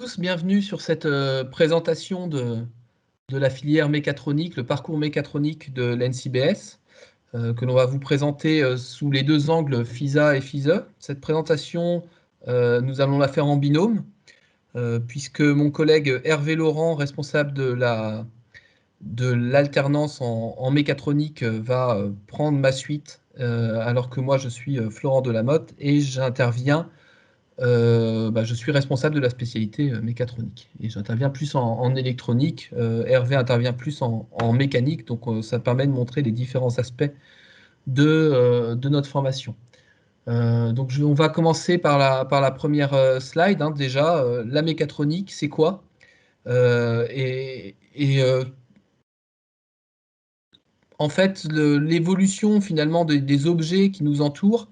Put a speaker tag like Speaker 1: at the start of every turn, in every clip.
Speaker 1: Tous, bienvenue sur cette présentation de la filière mécatronique, le parcours mécatronique de l'NCBS, que l'on va vous présenter sous les deux angles FISA et FISE. Cette présentation, nous allons la faire en binôme, puisque mon collègue Hervé Laurent, responsable de l'alternance en mécatronique, va prendre ma suite, alors que moi je suis Florent Delamotte et j'interviens. Je suis responsable de la spécialité mécatronique et j'interviens plus en électronique. Hervé intervient plus en mécanique, donc ça permet de montrer les différents aspects de notre formation. On va commencer par la première slide. Déjà, la mécatronique, c'est quoi? En fait, l'évolution finalement des objets qui nous entourent,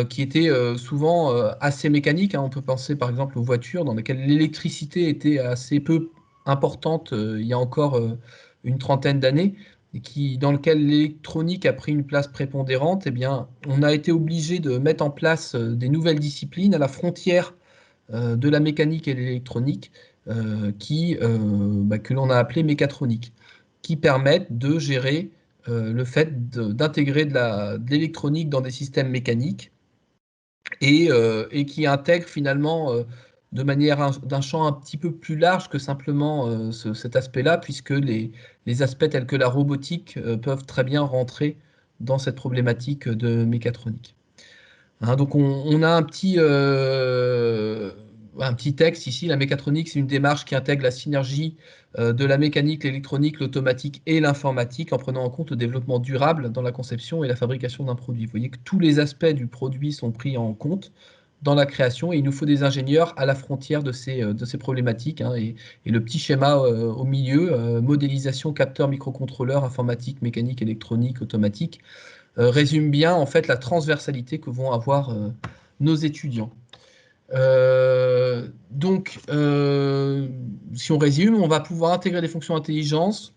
Speaker 1: qui étaient souvent assez mécaniques. On peut penser par exemple aux voitures dans lesquelles l'électricité était assez peu importante il y a encore une trentaine d'années, et dans lequel l'électronique a pris une place prépondérante. Eh bien, on a été obligé de mettre en place des nouvelles disciplines à la frontière de la mécanique et de l'électronique, que l'on a appelé mécatronique, qui permettent de gérer le fait d'intégrer de l'électronique dans des systèmes mécaniques et qui intègre finalement de manière d'un champ un petit peu plus large que simplement cet aspect-là, puisque les aspects tels que la robotique peuvent très bien rentrer dans cette problématique de mécatronique. Donc on a un petit texte ici. La mécatronique, c'est une démarche qui intègre la synergie de la mécanique, l'électronique, l'automatique et l'informatique en prenant en compte le développement durable dans la conception et la fabrication d'un produit. Vous voyez que tous les aspects du produit sont pris en compte dans la création et il nous faut des ingénieurs à la frontière de ces problématiques. Et le petit schéma au milieu, modélisation, capteur, microcontrôleur, informatique, mécanique, électronique, automatique, résume bien en fait la transversalité que vont avoir nos étudiants. Si on résume, on va pouvoir intégrer des fonctions d'intelligence,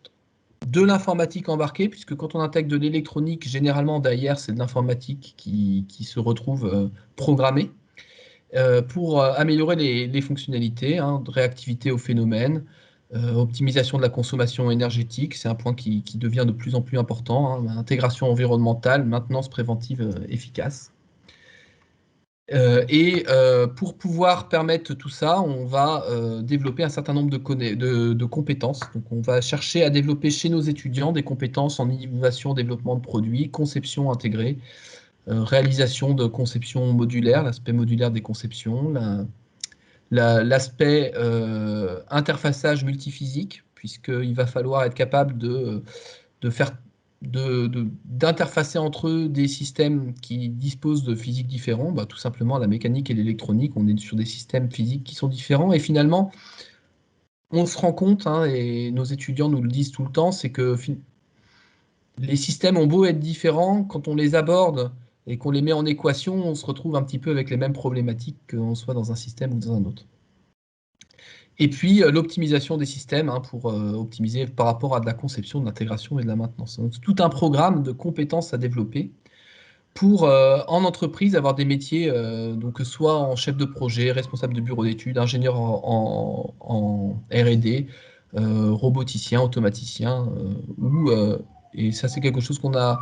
Speaker 1: de l'informatique embarquée, puisque quand on intègre de l'électronique, généralement derrière, c'est de l'informatique qui se retrouve programmée, pour améliorer les fonctionnalités, de réactivité au phénomène, optimisation de la consommation énergétique, c'est un point qui devient de plus en plus important, intégration environnementale, maintenance préventive efficace. Pour pouvoir permettre tout ça, on va développer un certain nombre de compétences. Donc, on va chercher à développer chez nos étudiants des compétences en innovation, développement de produits, conception intégrée, réalisation de conception modulaire, l'aspect modulaire des conceptions, l'aspect interfaçage multiphysique, puisqu'il va falloir être capable d'interfacer entre eux des systèmes qui disposent de physiques différents. Tout simplement, la mécanique et l'électronique, on est sur des systèmes physiques qui sont différents. Et finalement, on se rend compte, et nos étudiants nous le disent tout le temps, c'est que les systèmes ont beau être différents, quand on les aborde et qu'on les met en équation, on se retrouve un petit peu avec les mêmes problématiques qu'on soit dans un système ou dans un autre. Et puis l'optimisation des systèmes pour optimiser par rapport à de la conception, de l'intégration et de la maintenance. Donc, tout un programme de compétences à développer pour, en entreprise, avoir des métiers, donc soit en chef de projet, responsable de bureau d'études, ingénieur en R&D, roboticien, automaticien, et ça c'est quelque chose qu'on a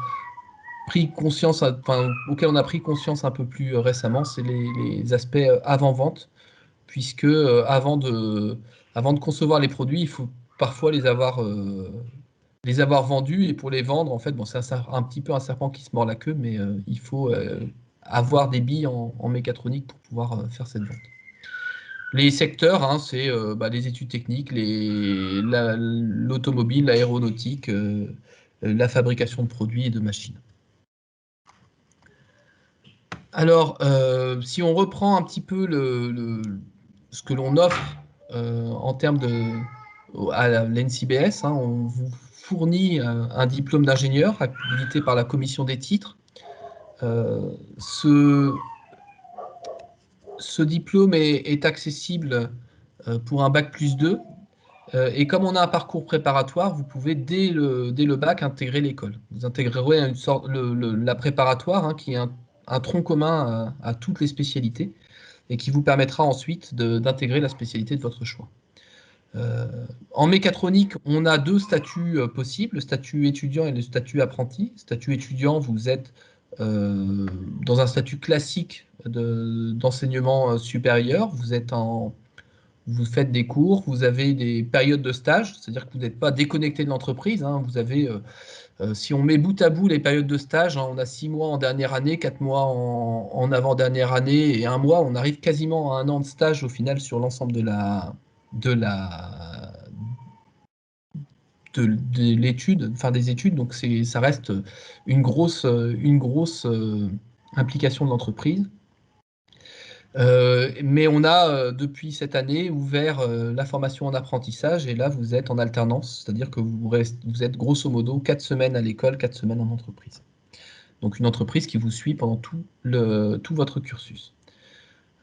Speaker 1: pris conscience, auquel on a pris conscience un peu plus récemment, c'est les aspects avant-vente, puisque avant de concevoir les produits, il faut parfois les avoir vendus, et pour les vendre, en fait, bon, c'est un petit peu un serpent qui se mord la queue, mais il faut avoir des billes en mécatronique pour pouvoir faire cette vente. Les secteurs, c'est les études techniques, l'automobile, l'aéronautique, la fabrication de produits et de machines. Alors, si on reprend un petit peu ce que l'on offre en termes à l'NCBS, on vous fournit un diplôme d'ingénieur habilité par la commission des titres. Ce diplôme est accessible pour un bac+2. Et comme on a un parcours préparatoire, vous pouvez dès le bac intégrer l'école. Vous intégrerez une sorte la préparatoire, qui est un tronc commun à toutes les spécialités, et qui vous permettra ensuite d'intégrer la spécialité de votre choix. En mécatronique, on a deux statuts possibles, le statut étudiant et le statut apprenti. Statut étudiant, vous êtes dans un statut classique d'enseignement supérieur, vous faites des cours, vous avez des périodes de stage, c'est-à-dire que vous n'êtes pas déconnecté de l'entreprise, hein, vous avez, si on met bout à bout les périodes de stage, hein, on a 6 mois en dernière année, 4 mois en avant-dernière année et 1 mois, on arrive quasiment à 1 an de stage au final sur l'ensemble de l'étude, enfin des études, donc ça reste une grosse implication de l'entreprise. Mais on a depuis cette année ouvert la formation en apprentissage et là vous êtes en alternance, c'est-à-dire que vous êtes grosso modo 4 semaines à l'école, 4 semaines en entreprise. Donc une entreprise qui vous suit pendant tout votre cursus.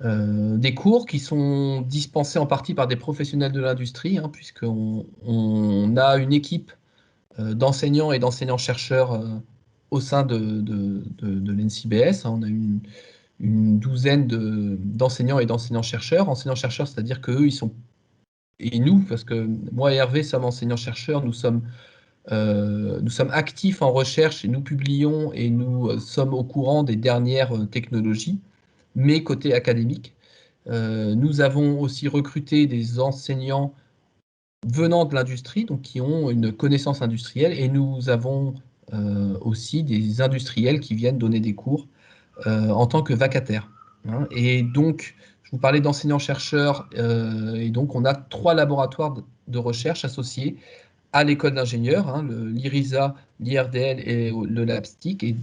Speaker 1: Des cours qui sont dispensés en partie par des professionnels de l'industrie, hein, puisqu'on a une équipe d'enseignants et d'enseignants-chercheurs au sein de l'NCBS. On a une douzaine d'enseignants et d'enseignants-chercheurs. Enseignants-chercheurs, c'est-à-dire qu'eux, ils sont... Et nous, parce que moi et Hervé sommes enseignants-chercheurs, nous sommes actifs en recherche et nous publions et nous sommes au courant des dernières technologies, mais côté académique. Nous avons aussi recruté des enseignants venant de l'industrie, donc qui ont une connaissance industrielle, et nous avons aussi des industriels qui viennent donner des cours en tant que vacataires. Hein. Et donc, je vous parlais d'enseignants-chercheurs, et donc on a 3 laboratoires de recherche associés à l'école d'ingénieurs, hein, l'IRISA, l'IRDL et le LabSTIC. Et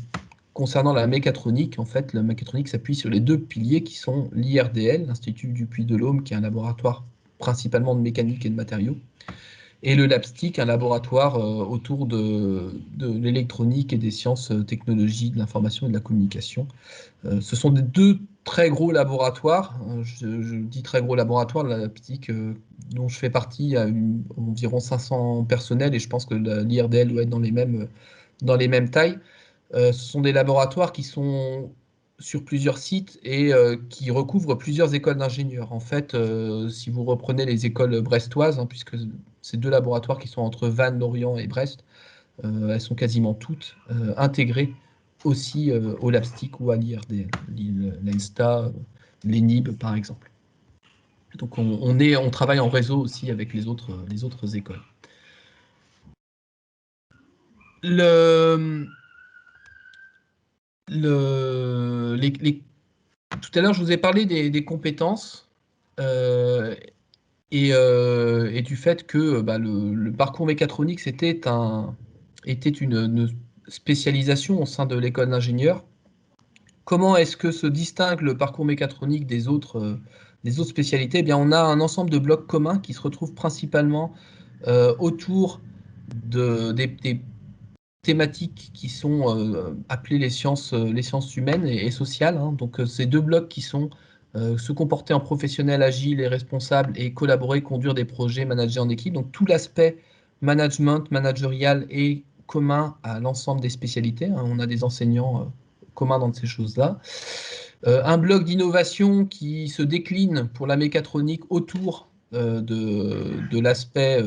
Speaker 1: concernant la mécatronique, en fait, la mécatronique s'appuie sur les 2 piliers qui sont l'IRDL, l'Institut du Puy-de-Dôme, qui est un laboratoire principalement de mécanique et de matériaux, et le LabSTIC, un laboratoire autour de l'électronique et des sciences technologies, de l'information et de la communication. Ce sont des 2 très gros laboratoires. Je dis très gros laboratoires, la LabSTIC dont je fais partie a environ 500 personnels et je pense que l'IRDL doit être dans les mêmes tailles. Ce sont des laboratoires qui sont sur plusieurs sites et qui recouvrent plusieurs écoles d'ingénieurs. En fait, si vous reprenez les écoles brestoises, hein, puisque ces 2 laboratoires qui sont entre Vannes, Lorient et Brest, elles sont quasiment toutes intégrées aussi au LabSTIC ou à l'IRDL, l'ENSTA, l'ENIB par exemple. Donc on travaille en réseau aussi avec les autres écoles. Tout à l'heure, je vous ai parlé des compétences et du fait que le parcours mécatronique était une spécialisation au sein de l'école d'ingénieur. Comment est-ce que se distingue le parcours mécatronique des autres spécialités? Eh bien, on a un ensemble de blocs communs qui se retrouvent principalement autour des thématiques qui sont appelées les sciences humaines et sociales. Hein. Donc, ces 2 blocs qui sont se comporter en professionnel agile et responsable et collaborer, conduire des projets, manager en équipe. Donc, tout l'aspect management, managérial est commun à l'ensemble des spécialités. Hein. On a des enseignants communs dans ces choses-là. Un bloc d'innovation qui se décline pour la mécatronique autour de l'aspect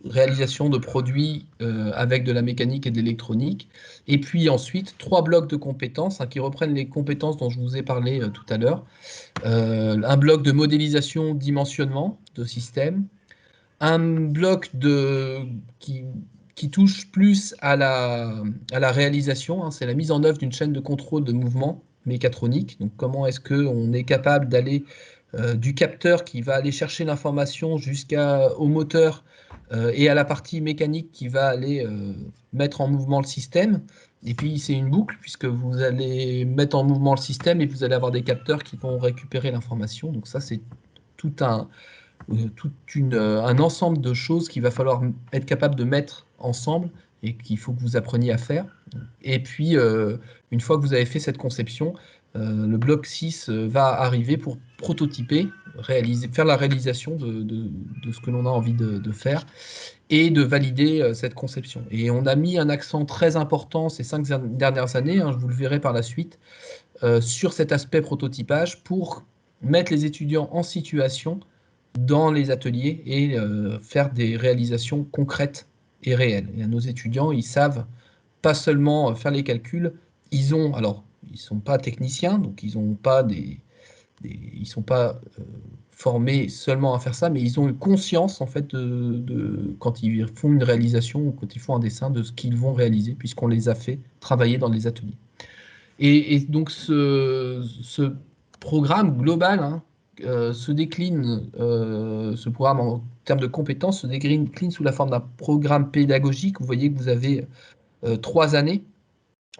Speaker 1: réalisation de produits avec de la mécanique et de l'électronique. Et puis ensuite, 3 blocs de compétences qui reprennent les compétences dont je vous ai parlé tout à l'heure. Un bloc de modélisation, dimensionnement de système. Un bloc qui touche plus à la réalisation, hein, c'est la mise en œuvre d'une chaîne de contrôle de mouvement mécatronique. Donc comment est-ce qu'on est capable d'aller du capteur qui va aller chercher l'information jusqu'au moteur et à la partie mécanique qui va aller mettre en mouvement le système. Et puis c'est une boucle puisque vous allez mettre en mouvement le système et vous allez avoir des capteurs qui vont récupérer l'information. Donc ça c'est tout un ensemble de choses qu'il va falloir être capable de mettre ensemble et qu'il faut que vous appreniez à faire. Et puis, une fois que vous avez fait cette conception, le bloc 6 va arriver pour prototyper faire la réalisation de ce que l'on a envie de faire et de valider cette conception. Et on a mis un accent très important ces 5 dernières années, hein, vous le verrez par la suite, sur cet aspect prototypage pour mettre les étudiants en situation dans les ateliers et faire des réalisations concrètes et réelles. Et nos étudiants, ils savent pas seulement faire les calculs, alors, ils sont pas techniciens, donc ils ont pas ils sont pas formés seulement à faire ça, mais ils ont une conscience, en fait, quand ils font une réalisation ou quand ils font un dessin, de ce qu'ils vont réaliser, puisqu'on les a fait travailler dans les ateliers. Et donc, ce programme global, hein, se décline, ce programme en termes de compétences, se décline sous la forme d'un programme pédagogique. Vous voyez que vous avez 3 années,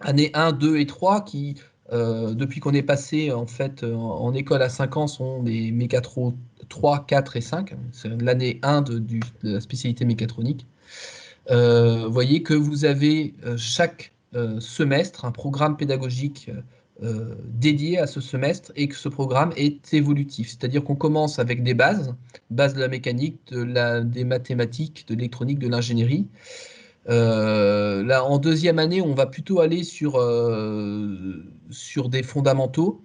Speaker 1: années 1, 2 et 3, qui, depuis qu'on est passé en fait en école à 5 ans, sont les mécatro 3, 4 et 5. C'est l'année 1 de la spécialité mécatronique. Vous voyez que vous avez chaque semestre un programme pédagogique dédié à ce semestre et que ce programme est évolutif. C'est-à-dire qu'on commence avec des bases de la mécanique, des mathématiques, de l'électronique, de l'ingénierie. Là, en deuxième année, on va plutôt aller sur des fondamentaux,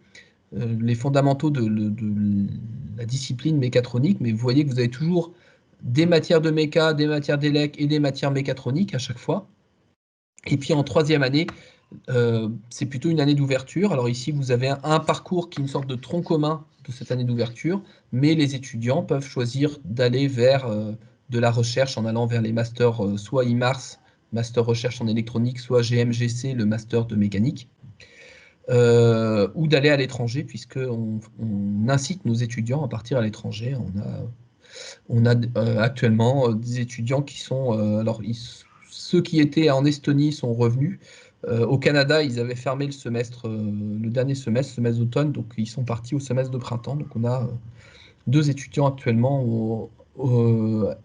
Speaker 1: les fondamentaux de la discipline mécatronique, mais vous voyez que vous avez toujours des matières de méca, des matières d'élec et des matières mécatroniques à chaque fois. Et puis en troisième année, c'est plutôt une année d'ouverture. Alors ici, vous avez un parcours qui est une sorte de tronc commun de cette année d'ouverture, mais les étudiants peuvent choisir d'aller vers de la recherche en allant vers les masters soit IMARS, master recherche en électronique, soit GMGC, le master de mécanique, ou d'aller à l'étranger, puisqu'on incite nos étudiants à partir à l'étranger. On a actuellement des étudiants qui sont... ceux qui étaient en Estonie sont revenus. Au Canada, ils avaient fermé le semestre, le dernier semestre d'automne, donc ils sont partis au semestre de printemps. Donc on a 2 étudiants actuellement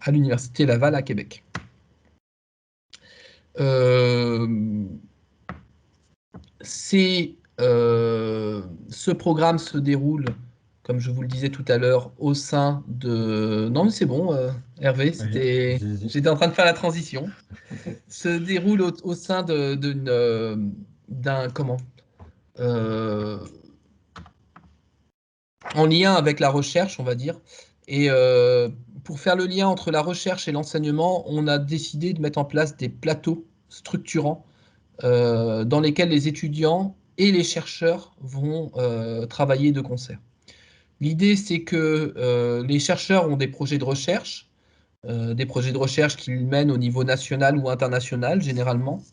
Speaker 1: à l'Université Laval à Québec. Ce programme se déroule, comme je vous le disais tout à l'heure, au sein de... Non, mais c'est bon, Hervé, j'étais en train de faire la transition. Se déroule au sein d'un... Comment en lien avec la recherche, on va dire. Et pour faire le lien entre la recherche et l'enseignement, on a décidé de mettre en place des plateaux structurants dans lesquels les étudiants et les chercheurs vont travailler de concert. L'idée, c'est que les chercheurs ont des projets de recherche qu'ils mènent au niveau national ou international, généralement.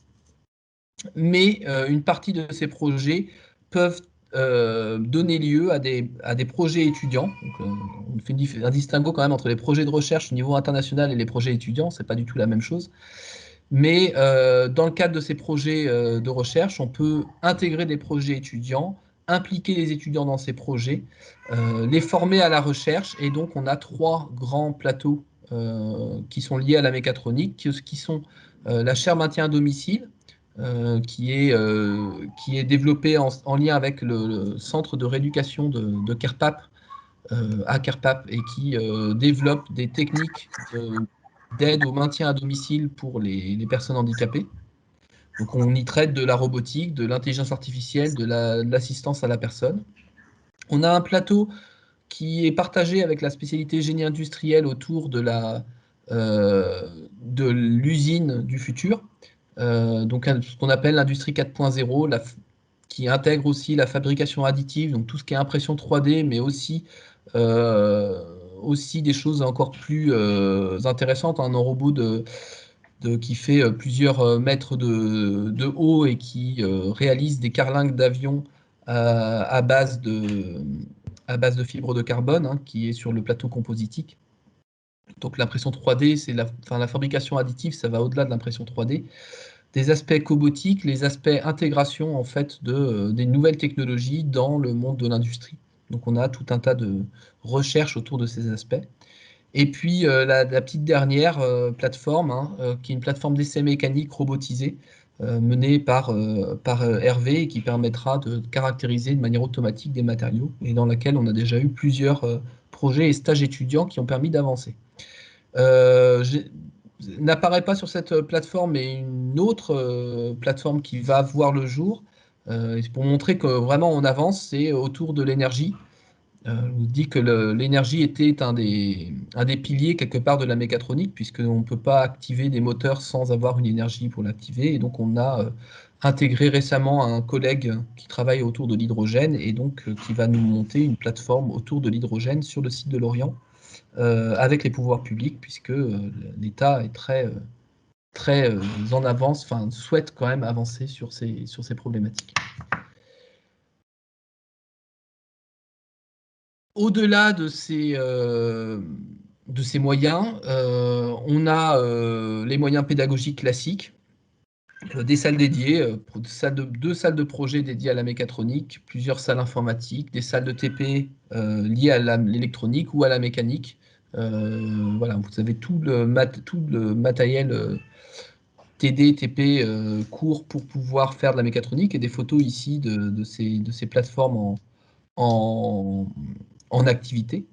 Speaker 1: Mais une partie de ces projets peuvent donner lieu à des projets étudiants. Donc, on fait un distinguo quand même entre les projets de recherche au niveau international et les projets étudiants, c'est pas du tout la même chose. Mais dans le cadre de ces projets de recherche, on peut intégrer des projets étudiants, impliquer les étudiants dans ces projets, les former à la recherche, et donc on a 3 grands plateaux qui sont liés à la mécatronique, qui sont la chaire maintien à domicile, qui est développée en lien avec le centre de rééducation de Kerpap, à Kerpap, et qui développe des techniques d'aide au maintien à domicile pour les personnes handicapées. Donc on y traite de la robotique, de l'intelligence artificielle, de l'assistance à la personne. On a un plateau qui est partagé avec la spécialité génie industriel autour de l'usine du futur, donc ce qu'on appelle l'industrie 4.0, qui intègre aussi la fabrication additive, donc tout ce qui est impression 3D, mais aussi des choses encore plus intéressantes, un robot qui fait plusieurs mètres de haut et qui réalise des carlingues d'avion à base de fibres de carbone, hein, qui est sur le plateau compositique. Donc l'impression 3D, la fabrication additive, ça va au-delà de l'impression 3D. Des aspects cobotiques, les aspects intégration en fait des nouvelles technologies dans le monde de l'industrie. Donc on a tout un tas de recherches autour de ces aspects. Et puis la petite dernière plateforme, hein, qui est une plateforme d'essai mécanique robotisée menée par Hervé, et qui permettra de caractériser de manière automatique des matériaux, et dans laquelle on a déjà eu plusieurs projets et stages étudiants qui ont permis d'avancer. N'apparaît pas sur cette plateforme, mais une autre plateforme qui va voir le jour, pour montrer que vraiment on avance, c'est autour de l'énergie. Je vous dis que l'énergie était un des piliers quelque part de la mécatronique, puisqu'on ne peut pas activer des moteurs sans avoir une énergie pour l'activer. Et donc on a intégré récemment un collègue qui travaille autour de l'hydrogène et donc qui va nous monter une plateforme autour de l'hydrogène sur le site de Lorient avec les pouvoirs publics, puisque l'État est très en avance, enfin souhaite quand même avancer sur ces problématiques. Au-delà de ces moyens, on a les moyens pédagogiques classiques, des salles dédiées, deux salles de projet dédiées à la mécatronique, plusieurs salles informatiques, des salles de TP liées à l'électronique ou à la mécanique. Voilà, vous avez tout le matériel TD, TP court pour pouvoir faire de la mécatronique et des photos ici de ces plateformes en activité.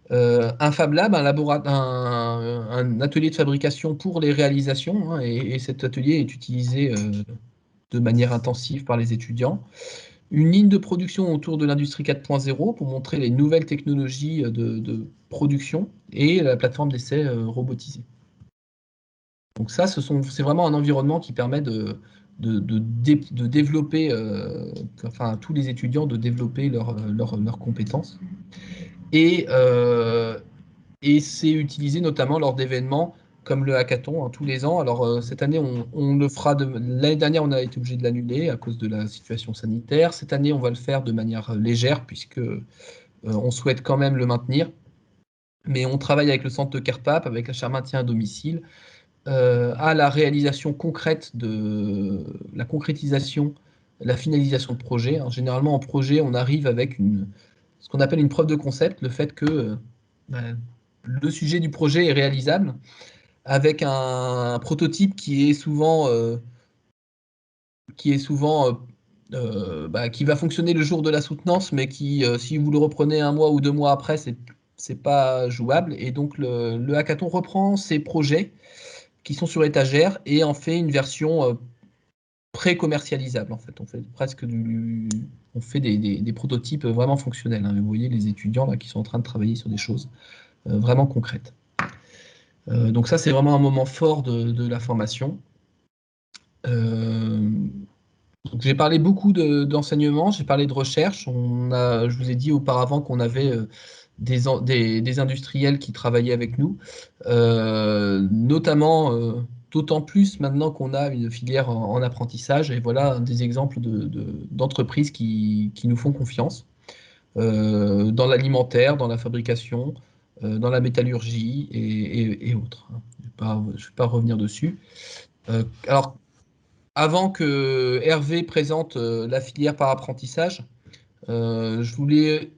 Speaker 1: Un Fab Lab, un atelier de fabrication pour les réalisations, hein, et cet atelier est utilisé de manière intensive par les étudiants. Une ligne de production autour de l'industrie 4.0 pour montrer les nouvelles technologies de production et la plateforme d'essai robotisée. Donc ça, c'est vraiment un environnement qui permet de développer, enfin, tous les étudiants de développer leurs compétences. Et c'est utilisé notamment lors d'événements comme le hackathon, hein, tous les ans. Alors cette année, on le fera. L'année dernière, on a été obligé de l'annuler à cause de la situation sanitaire. Cette année, on va le faire de manière légère puisque on souhaite quand même le maintenir. Mais on travaille avec le centre de Carpap, avec l'achat maintien à domicile, à la réalisation concrète de la concrétisation, la finalisation de projet. Hein. Généralement, en projet, on arrive avec ce qu'on appelle une preuve de concept, le fait que le sujet du projet est réalisable, avec un prototype qui est souvent qui va fonctionner le jour de la soutenance, mais qui, si vous le reprenez un mois ou 2 mois après, c'est pas jouable. Et donc le hackathon reprend ces projets qui sont sur étagère et en fait une version pré-commercialisable. En fait, on fait presque on fait des prototypes vraiment fonctionnels. Hein. Vous voyez les étudiants là qui sont en train de travailler sur des choses vraiment concrètes. Donc ça, c'est vraiment un moment fort de la formation. J'ai parlé beaucoup d'enseignement, j'ai parlé de recherche. Je vous ai dit auparavant qu'on avait des industriels qui travaillaient avec nous, notamment, d'autant plus maintenant qu'on a une filière en apprentissage. Et voilà des exemples d'entreprises qui nous font confiance dans l'alimentaire, dans la fabrication, dans la métallurgie et autres. Je ne vais pas revenir dessus. Alors, avant que Hervé présente la filière par apprentissage, je voulais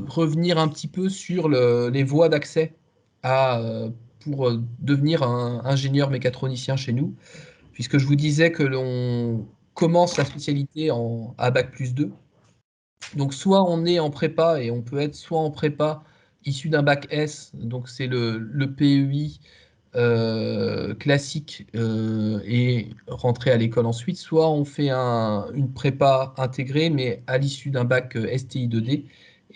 Speaker 1: revenir un petit peu sur les voies d'accès pour devenir un ingénieur mécatronicien chez nous, puisque je vous disais que l'on commence la spécialité à Bac+2. Donc soit on est en prépa et on peut être soit en prépa issu d'un bac S, donc c'est le PEI classique et rentrer à l'école ensuite, soit on fait une prépa intégrée mais à l'issue d'un bac STI 2D.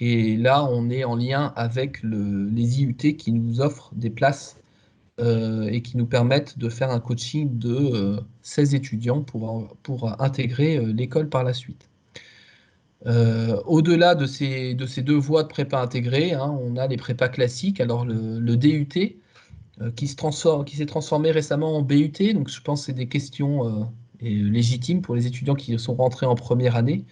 Speaker 1: Et là, on est en lien avec les IUT qui nous offrent des places et qui nous permettent de faire un coaching de 16 étudiants pour intégrer l'école par la suite. Au-delà de ces deux voies de prépa intégrée, hein, on a les prépas classiques. Alors le DUT, qui s'est transformé récemment en BUT. Donc, je pense que c'est des questions légitimes pour les étudiants qui sont rentrés en première année.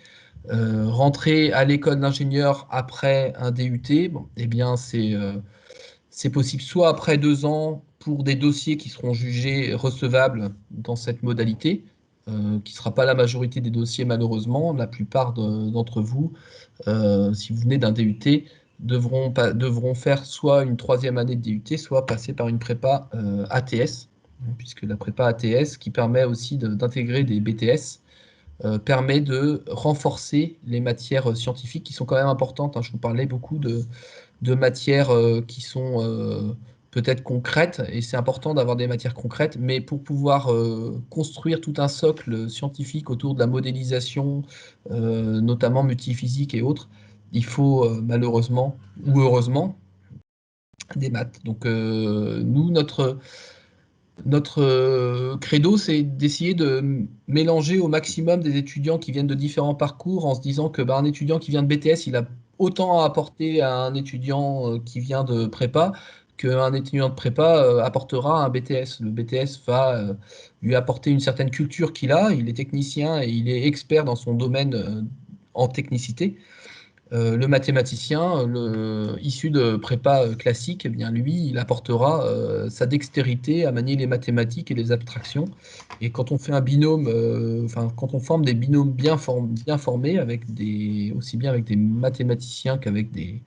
Speaker 1: Rentrer à l'école d'ingénieur après un DUT, bon, eh bien, c'est possible soit après 2 ans pour des dossiers qui seront jugés recevables dans cette modalité, qui ne sera pas la majorité des dossiers malheureusement. La plupart d'entre vous, si vous venez d'un DUT, devront faire soit une 3e année de DUT, soit passer par une prépa ATS, puisque la prépa ATS, qui permet aussi d'intégrer des BTS, permet de renforcer les matières scientifiques qui sont quand même importantes. Hein. Je vous parlais beaucoup de matières qui sont peut-être concrètes, et c'est important d'avoir des matières concrètes, mais pour pouvoir construire tout un socle scientifique autour de la modélisation, notamment multiphysique et autres, il faut malheureusement ou heureusement des maths. Donc nous, notre credo, c'est d'essayer de mélanger au maximum des étudiants qui viennent de différents parcours en se disant que bah, un étudiant qui vient de BTS, il a autant à apporter à un étudiant qui vient de prépa qu'un étudiant de prépa apportera à un BTS. Le BTS va lui apporter une certaine culture qu'il a, il est technicien et il est expert dans son domaine en technicité. Le mathématicien, issu de prépa classique, eh bien lui, il apportera sa dextérité à manier les mathématiques et les abstractions. Et quand on fait un binôme, enfin quand on forme des binômes bien formés, aussi bien avec des mathématiciens qu'avec des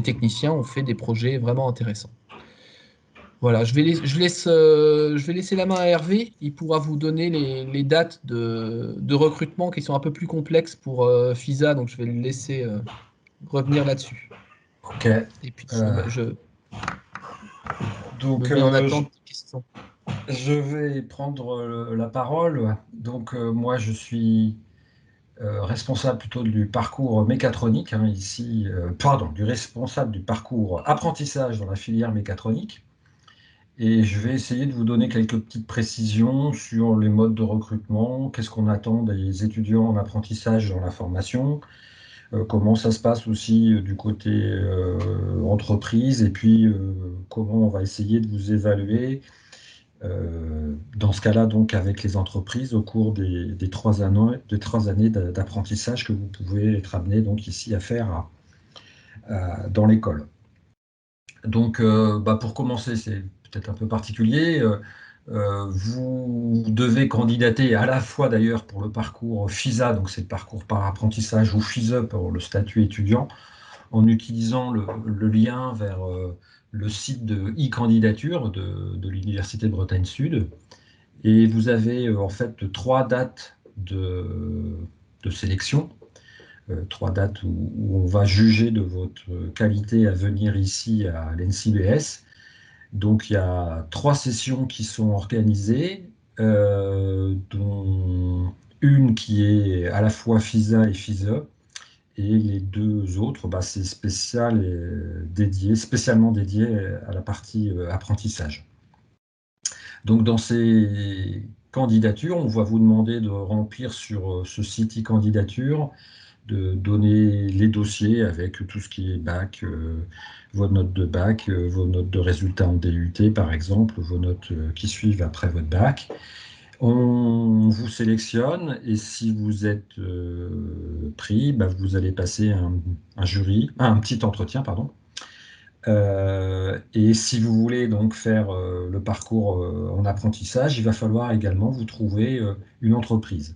Speaker 1: techniciens, on fait des projets vraiment intéressants. Voilà, je vais laisser la main à Hervé. Il pourra vous donner les dates de recrutement qui sont un peu plus complexes pour FISA, donc je vais le laisser revenir là-dessus.
Speaker 2: Ok.
Speaker 1: Et puis,
Speaker 2: Euh,
Speaker 1: je me
Speaker 2: donc,
Speaker 1: mets en attente des questions.
Speaker 2: je vais prendre la parole. Donc, moi, je suis responsable plutôt du parcours mécatronique, hein, ici, pardon, du responsable du parcours apprentissage dans la filière mécatronique. Et je vais essayer de vous donner quelques petites précisions sur les modes de recrutement, qu'est-ce qu'on attend des étudiants en apprentissage dans la formation, comment ça se passe aussi du côté entreprise, et puis comment on va essayer de vous évaluer dans ce cas-là, donc avec les entreprises au cours des 3 années d'apprentissage que vous pouvez être amené donc ici à faire dans l'école. Donc, bah, pour commencer, c'est peut-être un peu particulier. Vous devez candidater à la fois d'ailleurs pour le parcours FISA, donc c'est le parcours par apprentissage, ou FISE pour le statut étudiant, en utilisant le lien vers le site de e-candidature de l'Université de Bretagne Sud. Et vous avez en fait 3 dates de sélection, 3 dates où on va juger de votre qualité à venir ici à l'NCBS. Donc il y a 3 sessions qui sont organisées, dont une qui est à la fois FISA et FISE, et les 2 autres, bah, c'est spécial et spécialement dédié à la partie apprentissage. Donc dans ces candidatures, on va vous demander de remplir sur ce site e-candidature, de donner les dossiers avec tout ce qui est bac, vos notes de bac, vos notes de résultats en DUT par exemple, vos notes qui suivent après votre bac. On vous sélectionne et si vous êtes pris, bah, vous allez passer un petit entretien, pardon. Et si vous voulez donc faire le parcours en apprentissage, il va falloir également vous trouver une entreprise.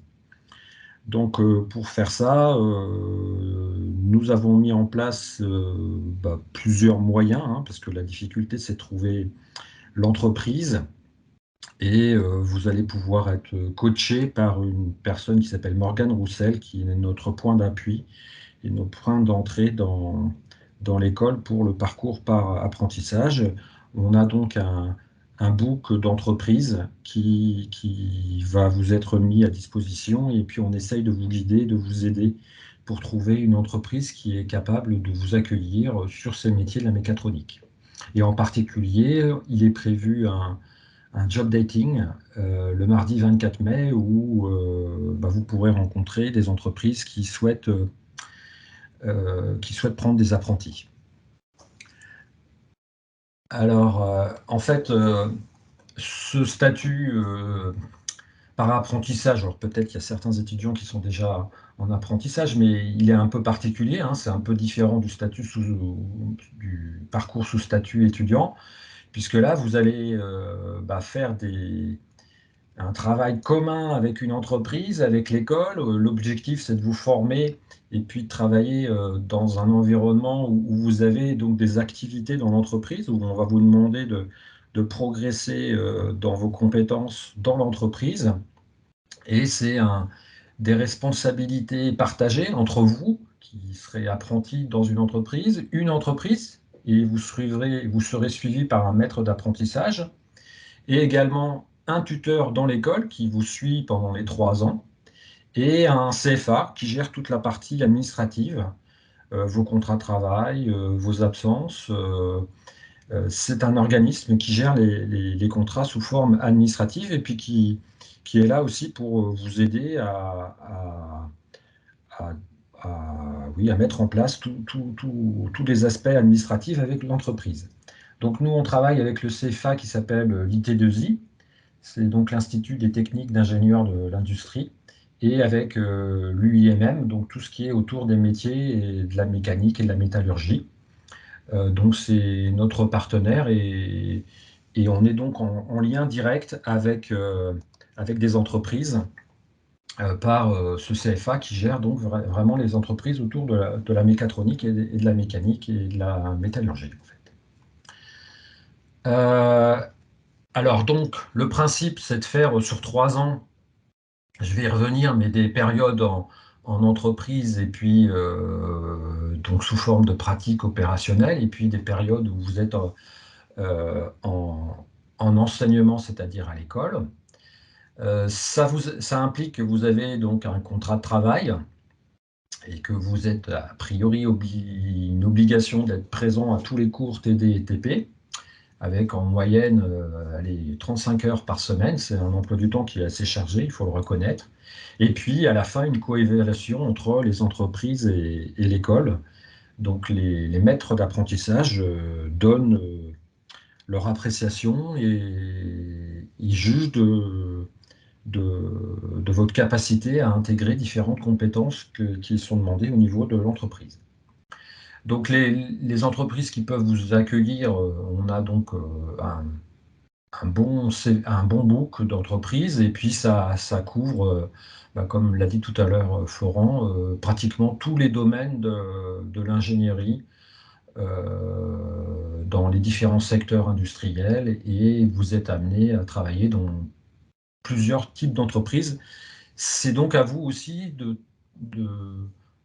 Speaker 2: Donc pour faire ça, nous avons mis en place bah, plusieurs moyens, hein, parce que la difficulté c'est de trouver l'entreprise et vous allez pouvoir être coaché par une personne qui s'appelle Morgane Roussel, qui est notre point d'appui et notre point d'entrée dans l'école pour le parcours par apprentissage. On a donc un book d'entreprise qui va vous être mis à disposition et puis on essaye de vous guider, de vous aider pour trouver une entreprise qui est capable de vous accueillir sur ces métiers de la mécatronique. Et en particulier, il est prévu un job dating le mardi 24 mai où bah, vous pourrez rencontrer des entreprises qui souhaitent prendre des apprentis. Alors, en fait, ce statut par apprentissage, alors peut-être qu'il y a certains étudiants qui sont déjà en apprentissage, mais il est un peu particulier, hein, c'est un peu différent du parcours sous statut étudiant, puisque là, vous allez bah, faire un travail commun avec une entreprise, avec l'école. L'objectif, c'est de vous former et puis de travailler dans un environnement où vous avez donc des activités dans l'entreprise, où on va vous demander de progresser dans vos compétences dans l'entreprise. Et c'est des responsabilités partagées entre vous, qui serez apprenti dans une entreprise et vous serez suivi par un maître d'apprentissage et également un tuteur dans l'école qui vous suit pendant les 3 ans et un CFA qui gère toute la partie administrative, vos contrats de travail, vos absences. C'est un organisme qui gère les contrats sous forme administrative et puis qui est là aussi pour vous aider à- oui, à mettre en place tous les aspects administratifs avec l'entreprise. Donc nous, on travaille avec le CFA qui s'appelle l'IT2I, c'est donc l'Institut des techniques d'ingénieurs de l'industrie, et avec l'UIMM, donc tout ce qui est autour des métiers et de la mécanique et de la métallurgie. Donc c'est notre partenaire et on est donc en lien direct avec des entreprises par ce CFA qui gère donc vraiment les entreprises autour de la mécatronique et de la mécanique et de la métallurgie, en fait. Alors donc, le principe, c'est de faire sur 3 ans, je vais y revenir, mais des périodes en entreprise et puis donc sous forme de pratique opérationnelle, et puis des périodes où vous êtes en enseignement, c'est-à-dire à l'école. Ça implique que vous avez donc un contrat de travail et que vous êtes a priori une obligation d'être présent à tous les cours TD et TP, avec en moyenne 35 heures par semaine. C'est un emploi du temps qui est assez chargé, il faut le reconnaître. Et puis à la fin, une coévaluation entre les entreprises et l'école. Donc les maîtres d'apprentissage donnent leur appréciation et ils jugent de votre capacité à intégrer différentes compétences qui sont demandées au niveau de l'entreprise. Donc les entreprises qui peuvent vous accueillir, on a donc un bon book d'entreprises et puis ça couvre, comme l'a dit tout à l'heure Florent, pratiquement tous les domaines de l'ingénierie dans les différents secteurs industriels et vous êtes amené à travailler dans plusieurs types d'entreprises. C'est donc à vous aussi de,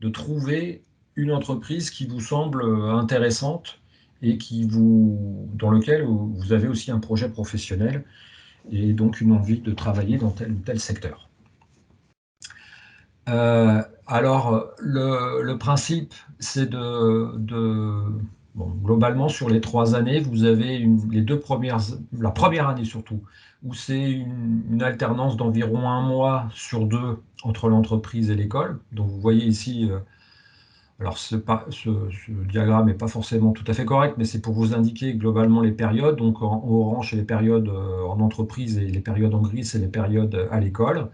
Speaker 2: de trouver une entreprise qui vous semble intéressante et dans lequel vous avez aussi un projet professionnel et donc une envie de travailler dans tel ou tel secteur. Alors, le principe, c'est bon, globalement, sur les 3 années, vous avez la première année surtout, où c'est une alternance d'environ 1 mois sur 2 entre l'entreprise et l'école. Donc, vous voyez ici, alors ce diagramme n'est pas forcément tout à fait correct, mais c'est pour vous indiquer globalement les périodes. Donc, en orange, c'est les périodes en entreprise et les périodes en gris, c'est les périodes à l'école.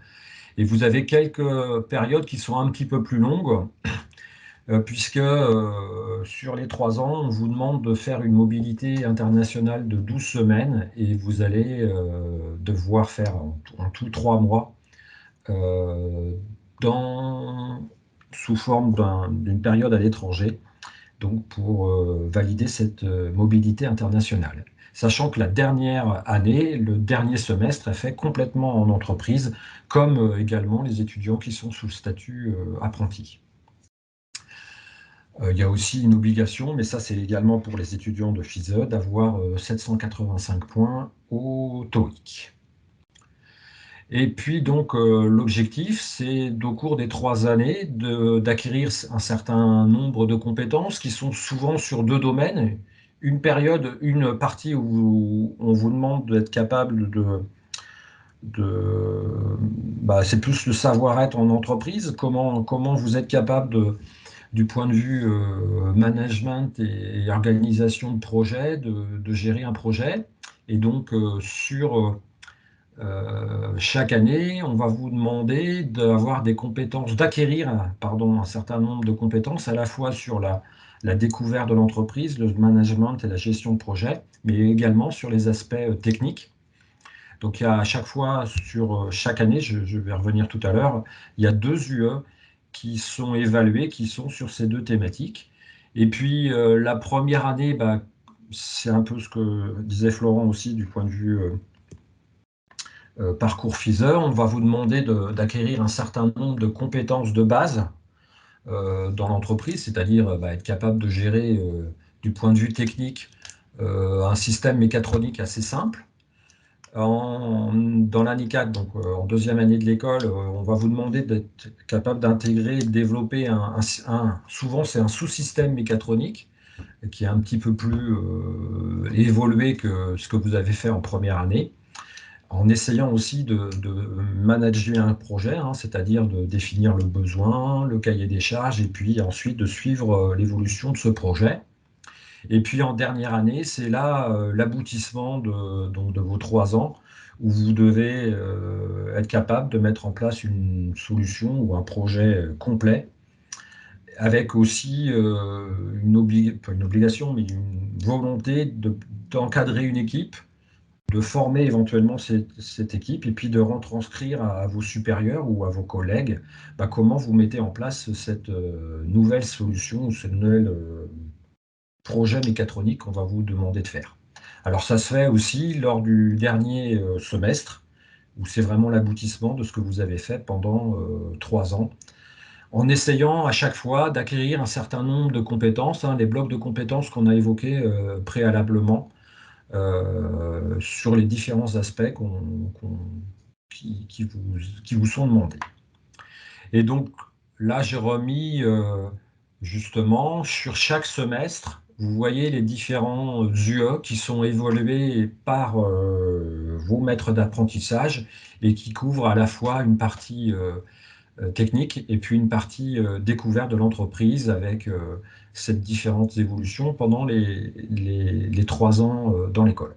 Speaker 2: Et vous avez quelques périodes qui sont un petit peu plus longues, puisque sur les 3 ans, on vous demande de faire une mobilité internationale de 12 semaines et vous allez devoir faire en tout 3 mois euh, sous forme d'une période à l'étranger, donc pour valider cette mobilité internationale. Sachant que la dernière année, le dernier semestre est fait complètement en entreprise, comme également les étudiants qui sont sous le statut apprenti. Il y a aussi une obligation, mais ça c'est également pour les étudiants de FISE, d'avoir 785 points au TOEIC. Et puis donc l'objectif, c'est au cours des 3 années d'acquérir un certain nombre de compétences qui sont souvent sur 2 domaines. Une partie où on vous demande d'être capable c'est plus le savoir-être en entreprise, comment vous êtes capable du point de vue management et organisation de projet, de gérer un projet. Et donc sur chaque année, on va vous demander d'acquérir un certain nombre de compétences, à la fois sur la découverte de l'entreprise, le management et la gestion de projet, mais également sur les aspects techniques. Donc il y a à chaque fois, sur chaque année, je vais revenir tout à l'heure, il y a 2 UE qui sont évalués, qui sont sur ces 2 thématiques. Et puis la première année, c'est un peu ce que disait Florent aussi du point de vue parcours FISE. On va vous demander d'acquérir un certain nombre de compétences de base dans l'entreprise, c'est-à-dire être capable de gérer du point de vue technique, un système mécatronique assez simple. Dans l'année 4, donc en deuxième année de l'école, on va vous demander d'être capable d'intégrer et de développer souvent c'est un sous-système mécatronique qui est un petit peu plus évolué que ce que vous avez fait en première année, en essayant aussi de manager un projet, hein, c'est-à-dire de définir le besoin, le cahier des charges, et puis ensuite de suivre l'évolution de ce projet. Et puis en dernière année, c'est là l'aboutissement donc de vos 3 ans, où vous devez être capable de mettre en place une solution ou un projet complet, avec aussi pas une obligation, mais une volonté d'encadrer une équipe, de former éventuellement cette équipe, et puis de retranscrire à vos supérieurs ou à vos collègues comment vous mettez en place cette nouvelle solution ou ce nouvel projet mécatronique qu'on va vous demander de faire. Alors ça se fait aussi lors du dernier semestre, où c'est vraiment l'aboutissement de ce que vous avez fait pendant 3 ans, en essayant à chaque fois d'acquérir un certain nombre de compétences, hein, les blocs de compétences qu'on a évoqués préalablement, sur les différents aspects qui vous sont demandés. Et donc là, j'ai remis justement sur chaque semestre, vous voyez les différents UE qui sont évalués par vos maîtres d'apprentissage et qui couvrent à la fois une partie technique et puis une partie découverte de l'entreprise avec ces différentes évolutions pendant les 3 ans dans l'école.